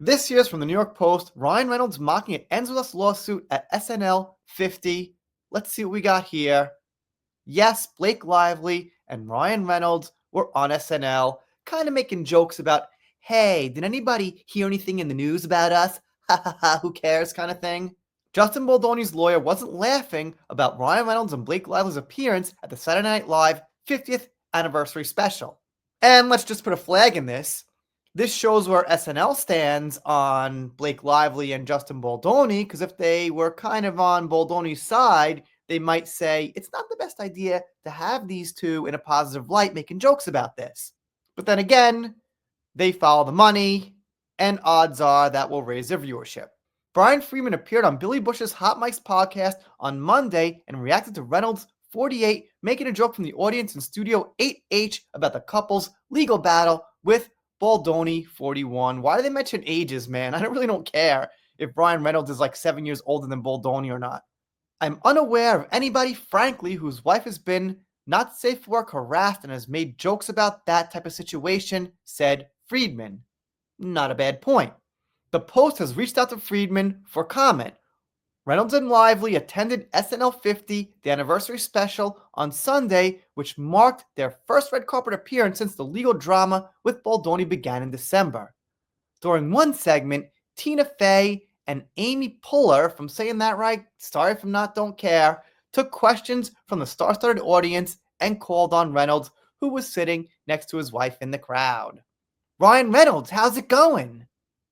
This year's from the New York Post. Ryan Reynolds mocking It Ends With Us lawsuit at SNL 50. Let's see what we got here. Yes, Blake Lively and Ryan Reynolds were on SNL, kind of making jokes about, hey, did anybody hear anything in the news about us? Ha ha ha, who cares kind of thing. Justin Baldoni's lawyer wasn't laughing about Ryan Reynolds and Blake Lively's appearance at the Saturday Night Live 50th anniversary special. And let's just put a flag in this. This shows where SNL stands on Blake Lively and Justin Baldoni, because if they were kind of on Baldoni's side, they might say it's not the best idea to have these two in a positive light making jokes about this. But then again, they follow the money, and odds are that will raise their viewership. Brian Freeman appeared on Billy Bush's Hot Mike's podcast on Monday and reacted to Reynolds 48 making a joke from the audience in Studio 8H about the couple's legal battle with Baldoni 41. Why do they mention ages, man? I really don't care if Brian Reynolds is like 7 years older than Baldoni or not. I'm unaware of anybody, frankly, whose wife has been not safe for work harassed and has made jokes about that type of situation, said Friedman. Not a bad point. The Post has reached out to Friedman for comment. Reynolds and Lively attended SNL 50, the anniversary special, on Sunday, which marked their first red carpet appearance since the legal drama with Baldoni began in December. During one segment, Tina Fey and Amy Poehler, from saying that right, sorry if I'm not, don't care, took questions from the star-studded audience and called on Reynolds, who was sitting next to his wife in the crowd. Ryan Reynolds, how's it going?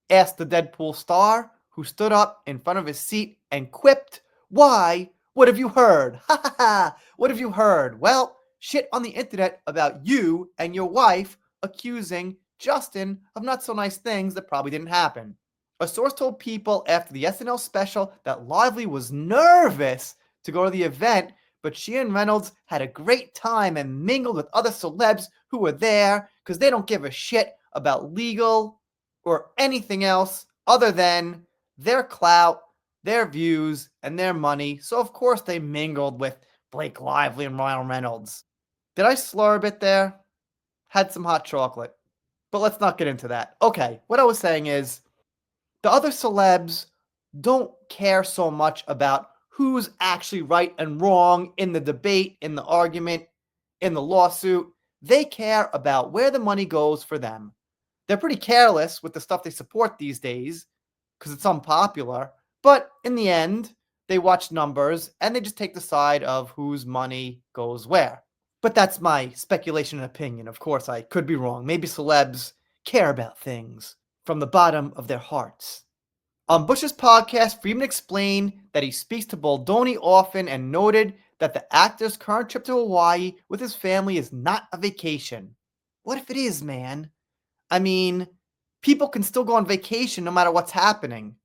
Asked the Deadpool star, who stood up in front of his seat and quipped, why, what have you heard? Ha ha ha, what have you heard? Well, shit on the internet about you and your wife accusing Justin of not so nice things that probably didn't happen. A source told People after the SNL special that Lively was nervous to go to the event, but she and Reynolds had a great time and mingled with other celebs who were there because they don't give a shit about legal or anything else other than their clout, their views, and their money. So of course they mingled with Blake Lively and Ryan Reynolds. Did I slur a bit there? Had some hot chocolate. But let's not get into that. Okay, what I was saying is, the other celebs don't care so much about who's actually right and wrong in the debate, in the argument, in the lawsuit. They care about where the money goes for them. They're pretty careless with the stuff they support these days because it's unpopular. But in the end, they watch numbers and they just take the side of whose money goes where. But that's my speculation and opinion. Of course, I could be wrong. Maybe celebs care about things from the bottom of their hearts. On Bush's podcast, Friedman explained that he speaks to Baldoni often and noted that the actor's current trip to Hawaii with his family is not a vacation. What if it is, man? I mean, people can still go on vacation no matter what's happening.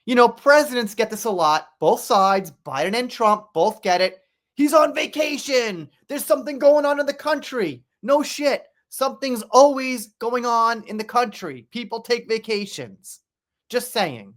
You know, presidents get this a lot. Both sides, Biden and Trump, both get it. He's on vacation. There's something going on in the country. No shit. Something's always going on in the country. People take vacations. Just saying.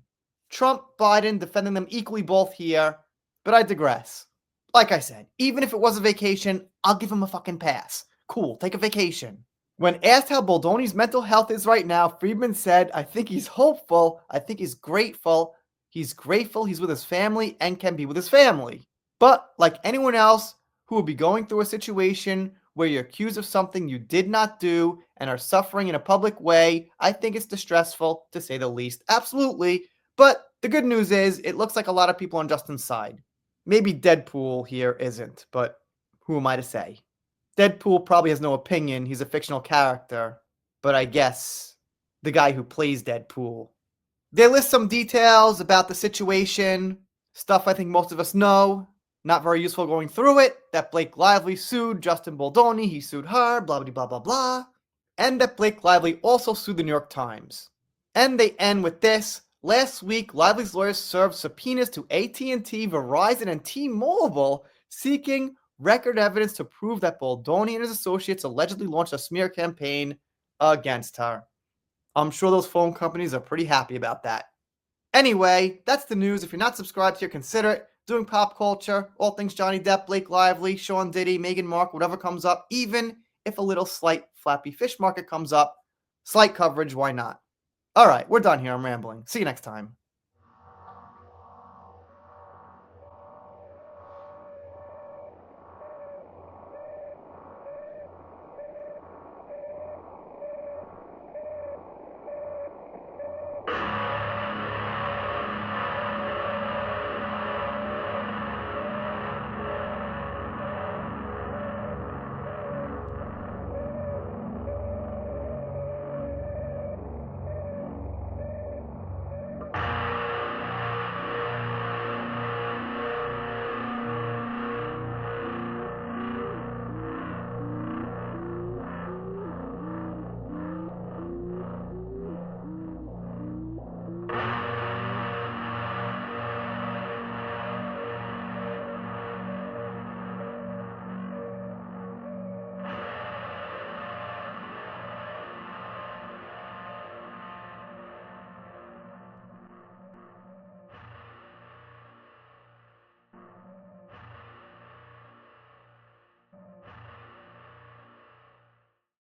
Trump, Biden, defending them equally both here. But I digress. Like I said, even if it was a vacation, I'll give him a fucking pass. Cool, take a vacation. When asked how Baldoni's mental health is right now, Friedman said, I think he's hopeful. I think he's grateful. He's grateful he's with his family and can be with his family. But like anyone else who will be going through a situation where you're accused of something you did not do and are suffering in a public way, I think it's distressful, to say the least. Absolutely. But the good news is it looks like a lot of people on Justin's side. Maybe Deadpool here isn't, but who am I to say? Deadpool probably has no opinion. He's a fictional character. But I guess the guy who plays Deadpool. They list some details about the situation, stuff I think most of us know. Not very useful going through it. That Blake Lively sued Justin Baldoni. He sued her, blah, blah, blah, blah, blah. And that Blake Lively also sued the New York Times. And they end with this. Last week, Lively's lawyers served subpoenas to AT&T, Verizon, and T-Mobile seeking record evidence to prove that Baldoni and his associates allegedly launched a smear campaign against her. I'm sure those phone companies are pretty happy about that. Anyway, that's the news. If you're not subscribed here, consider it. Doing pop culture, all things Johnny Depp, Blake Lively, Sean Diddy, Meghan Markle, whatever comes up, even if a little slight flappy fish market comes up, slight coverage, why not? All right, we're done here. I'm rambling. See you next time.